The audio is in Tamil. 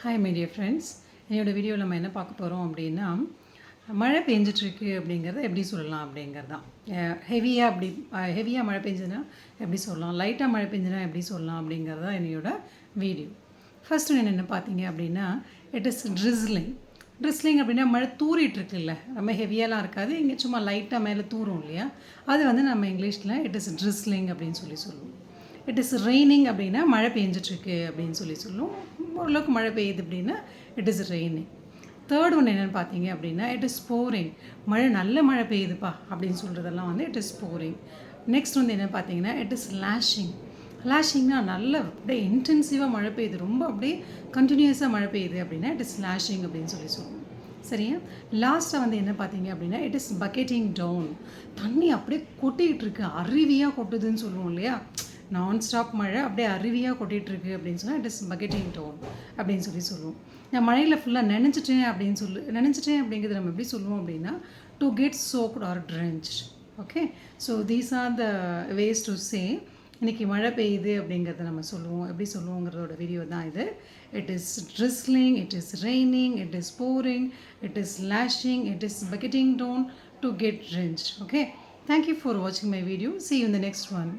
ஹாய் மை டியர் ஃப்ரெண்ட்ஸ், என்னோடய வீடியோவில் நம்ம என்ன பார்க்க போகிறோம் அப்படின்னா, மழை பெஞ்சிட்ருக்கு அப்படிங்கிறத எப்படி சொல்லலாம் அப்படிங்கிறது தான். ஹெவியாக மழை பெஞ்சதுன்னா எப்படி சொல்லலாம், லைட்டாக மழை பெஞ்சுனா எப்படி சொல்லலாம் அப்படிங்கிறது தான் என்னோட வீடியோ. ஃபஸ்ட்டு என்ன பார்த்தீங்க அப்படின்னா, இட் இஸ் ட்ரிஸ்லிங். ட்ரிஸ்லிங் அப்படின்னா மழை தூரிட்டுருக்குல்ல, ரொம்ப ஹெவியாலாம் இருக்காது, இங்கே சும்மா லைட்டாக மேலே தூரும் இல்லையா, அது வந்து நம்ம இங்கிலீஷில் இட் இஸ் ட்ரிஸ்லிங் அப்படின்னு சொல்லுவோம். இட் இஸ் ரெய்னிங் அப்படின்னா மழை பெஞ்சிட்ருக்கு அப்படின்னு சொல்லுவோம். ஓரளவுக்கு மழை பெய்யுது அப்படின்னா இட் இஸ் ரெய்னிங். தேர்ட் ஒன்று என்னென்னு பார்த்தீங்க அப்படின்னா இட் இஸ் போரிங். நல்ல மழை பெய்யுதுப்பா அப்படின்னு சொல்கிறதெல்லாம் வந்து இட் இஸ் போரிங். நெக்ஸ்ட் வந்து என்ன பார்த்தீங்கன்னா இட் இஸ் லேஷிங். லேஷிங்னா நல்ல அப்படியே இன்டென்சிவாக மழை பெய்யுது, ரொம்ப அப்படியே கண்டினியூஸாக மழை பெய்யுது அப்படின்னா இட் இஸ் லேஷிங் அப்படின்னு சொல்லுவோம். சரியா? லாஸ்ட்டாக வந்து என்ன பார்த்தீங்க அப்படின்னா இட் இஸ் பக்கெட்டிங் டவுன். தண்ணி அப்படியே கொட்டிகிட்டு இருக்கு, அருவியாக கொட்டுதுன்னு சொல்லுவோம் இல்லையா, நான்ஸ்டாப் மழை அப்படியே அருவியாக கொட்டிகிட்ருக்கு அப்படின்னு சொன்னால் இட் இஸ் பக்கெட்டிங் டவுன் அப்படின்னு சொல்லுவோம். நான் மழையில் ஃபுல்லாக நினச்சிட்டேன் அப்படிங்கிறது நம்ம எப்படி சொல்லுவோம் அப்படின்னா to get soaked or drenched. Okay, so these are the ways to say இன்றைக்கி மழை பெய்யுது அப்படிங்கிறத நம்ம சொல்லுவோம். எப்படி சொல்லுவோங்கிறதோட வீடியோ தான் இது. It is drizzling, it is raining, it is pouring, it is lashing, it is bucketing down to get drenched. Okay, thank you for watching my video. See you in the next one.